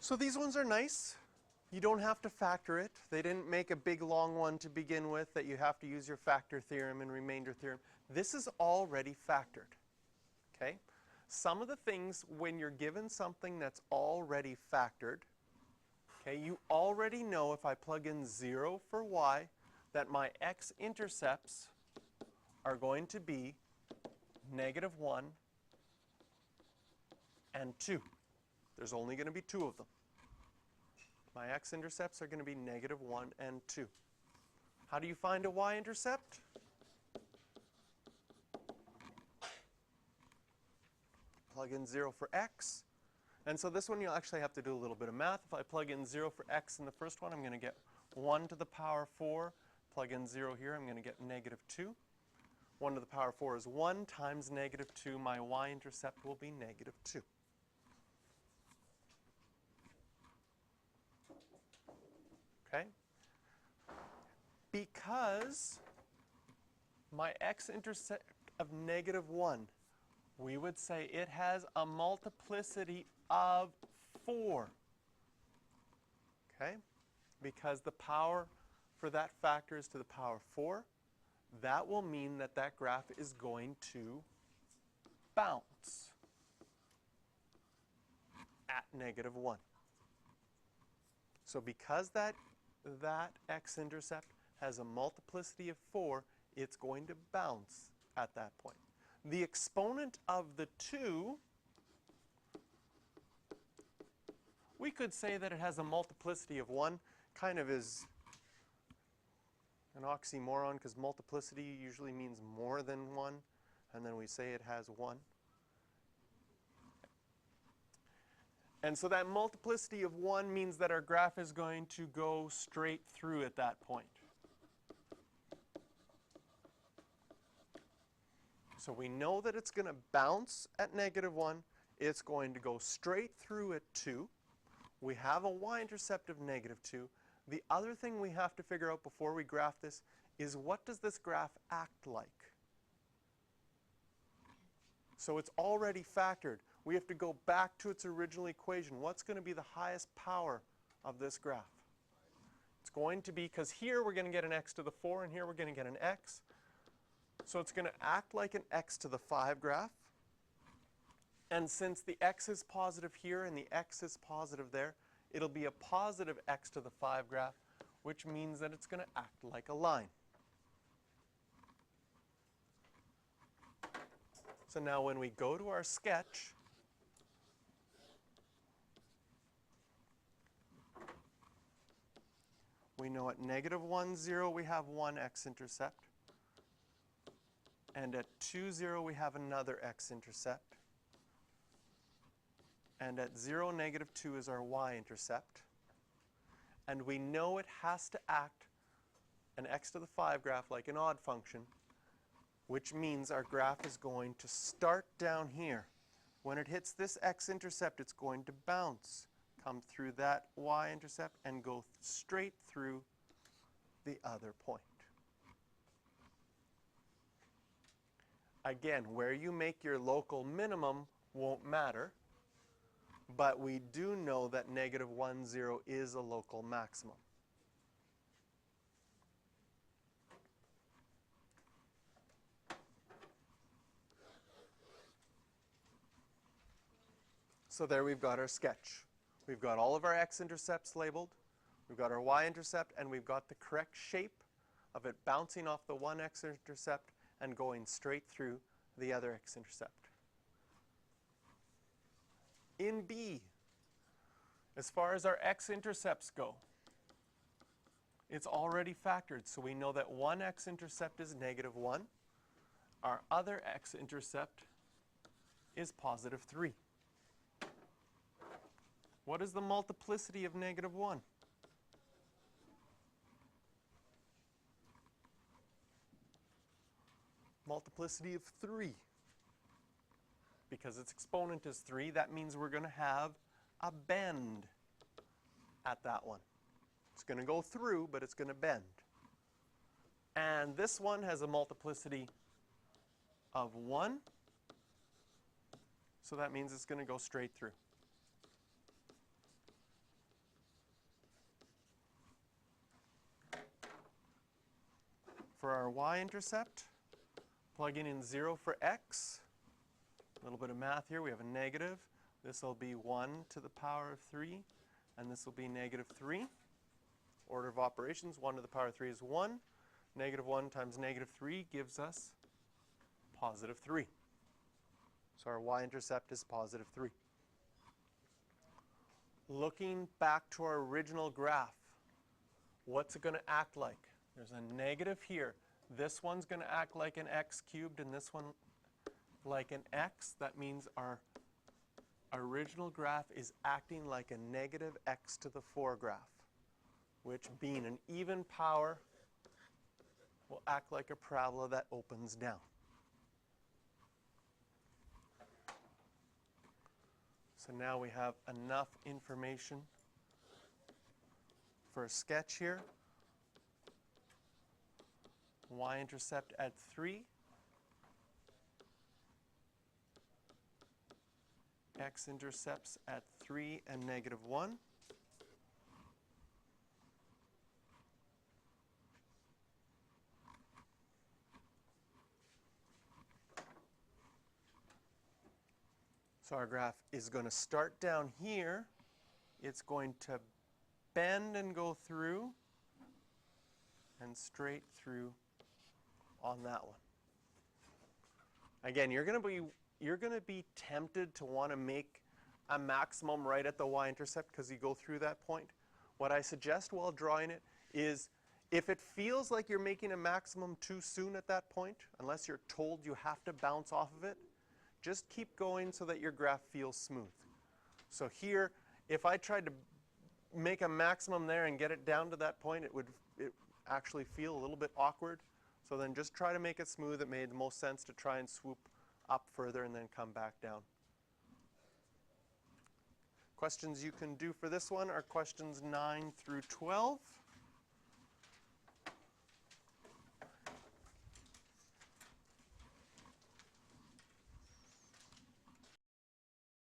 So these ones are nice. You don't have to factor it. They didn't make a big long one to begin with that you have to use your factor theorem and remainder theorem. This is already factored. Okay? Some of the things when you're given something that's already factored, okay, you already know if I plug in 0 for y that my x-intercepts are going to be -1 and 2. There's only going to be 2 of them. My x-intercepts are going to be -1 and 2. How do you find a y-intercept? Plug in 0 for x. And so this one you'll actually have to do a little bit of math. If I plug in 0 for x in the first one, I'm going to get 1 to the power 4. Plug in 0 here, I'm going to get -2. 1 to the power 4 is 1 times -2. My y-intercept will be -2. Okay? Because my x-intercept of -1, we would say it has a multiplicity of 4. Okay? Because the power for that factor is to the power 4, that will mean that that graph is going to bounce at -1. So because that x-intercept has a multiplicity of 4, it's going to bounce at that point. The exponent of the 2, we could say that it has a multiplicity of 1, kind of is an oxymoron because multiplicity usually means more than 1, and then we say it has 1. And so that multiplicity of 1 means that our graph is going to go straight through at that point. So we know that it's going to bounce at -1. It's going to go straight through at 2. We have a y-intercept of -2. The other thing we have to figure out before we graph this is what does this graph act like? So it's already factored. We have to go back to its original equation. What's going to be the highest power of this graph? It's going to be, because here we're going to get an x to the 4, and here we're going to get an x. So it's going to act like an x to the 5 graph. And since the x is positive here and the x is positive there, it'll be a positive x to the 5 graph, which means that it's going to act like a line. So now when we go to our sketch, we know at -1, 0, we have one x-intercept. And at 2, 0, we have another x-intercept. And at 0, -2 is our y-intercept. And we know it has to act an x to the 5 graph like an odd function, which means our graph is going to start down here. When it hits this x-intercept, it's going to bounce, come through that y-intercept, and go straight through the other point. Again, where you make your local minimum won't matter, but we do know that -1, 0 is a local maximum. So there we've got our sketch. We've got all of our x-intercepts labeled, we've got our y-intercept, and we've got the correct shape of it bouncing off the one x-intercept and going straight through the other x-intercept. In B, as far as our x-intercepts go, it's already factored, so we know that one x-intercept is -1. Our other x-intercept is +3. What is the multiplicity of -1? Multiplicity of 3. Because its exponent is 3, that means we're going to have a bend at that one. It's going to go through, but it's going to bend. And this one has a multiplicity of 1, so that means it's going to go straight through. y-intercept, plugging in 0 for x. A little bit of math here. We have a negative. This will be 1 to the power of 3, and this will be negative 3. Order of operations, 1 to the power of 3 is 1. Negative 1 times negative 3 gives us positive 3. So our y-intercept is positive 3. Looking back to our original graph, what's it going to act like? There's a negative here. This one's going to act like an x cubed, and this one like an x. That means our original graph is acting like a negative x to the 4 graph, which, being an even power, will act like a parabola that opens down. So now we have enough information for a sketch here. Y-intercept at 3. X-intercepts at 3 and negative 1. So our graph is going to start down here. It's going to bend and go through and straight through on that one. Again, you're going to be tempted to want to make a maximum right at the y-intercept because you go through that point. What I suggest while drawing it is, if it feels like you're making a maximum too soon at that point, unless you're told you have to bounce off of it, just keep going so that your graph feels smooth. So here, if I tried to make a maximum there and get it down to that point, it would actually feel a little bit awkward. So then just try to make it smooth. It made the most sense to try and swoop up further and then come back down. Questions you can do for this one are questions 9 through 12.